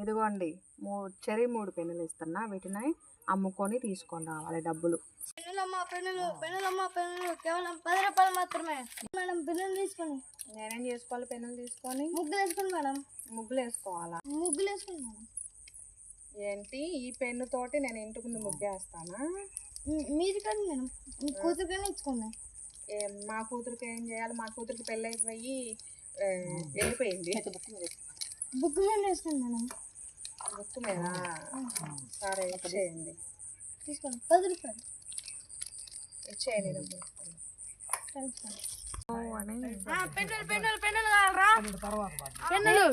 ఇదిగోండి చెరి 3 పెన్నులు ఇస్తున్నా, వీటిని అమ్ముకొని తీసుకొని రావాలి డబ్బులు. పెన్నులు కేవలం 10 రూపాయలు మాత్రమే మేడం. పెన్నులు తీసుకొని నేనేం చేసుకోవాలి? పెన్నులు తీసుకొని ముగ్గులు వేసుకోండి మేడం. ముగ్గులు వేసుకోవాలా? ముగ్గులు వేసుకోండి మేడం. ఏంటి ఈ పెన్ను తోటి నేను ఇంటి ముందు ముగ్గేస్తానా? మీది కాదు మేడం, మీ కూతురుగానే ఇచ్చుకోండి. మా కూతురికి ఏం చేయాలి? మా కూతురికి పెళ్ళి అయిపోయి వెళ్ళిపోయింది. బుక్ మీద వేసుకోండి మేడం. బుక్ మీద? సరే ఇచ్చేయండి. తీసుకోండి 10 రూపాయలు ఇచ్చేయండి డబ్బులు. పెన్నులు కావాలరా? పెన్నులు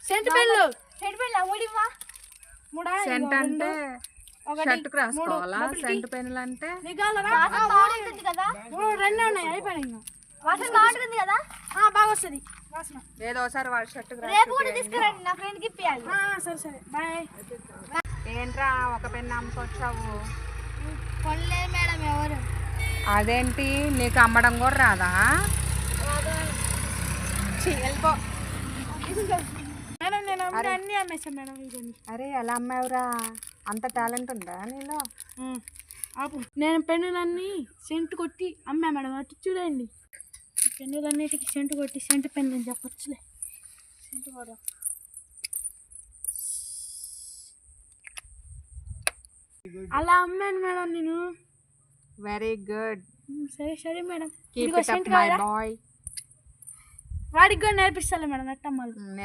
సెంట్ పెన్నులు. సెంట్ పెన్నులు అమ్ముడివా? సెంట్ అంటే షర్ట్కి రాసుకోవాలా? సెంట్ పెన్నులు అంటే కదా. 2 ఉన్నాయి, అయిపోయినాయి. వాసన బాగుంటుంది కదా? బాగా వస్తుంది వాసన. ఏదో ఒకసారి వాడి షర్ట్కి రేపు కూడా తీసుకురండి, నా ఫ్రెండ్కి ఇప్పియాలి. సరే సరే బాయ్. ఏంట్రా ఒక పెన్ను అమ్ముకొచ్చావు? కొనలేదు మేడం ఎవరు. అదేంటి నీకు అమ్మడం కూడా రాదా? వెళ్ళిపో మేడం. నేను అన్నీ అమ్మేసాను మేడం. అరే ఎలా అమ్మావురా? అంత టాలెంట్ ఉందా నీలో? నేను పెన్నులన్నీ సెంటు కొట్టి అమ్మా మేడం. అటు చూడండి, పెన్నులన్నిటికి సెంటు కొట్టి సెంటు పెన్ను అని చెప్పొచ్చులే. సెంటు కూడా అలా అమ్మాను మేడం నేను. Very good. సరే సరే madam. Keep it up my boy. వాడికి కూడా నేర్పిస్తాలే మేడం ఎట్టమ్మాలి.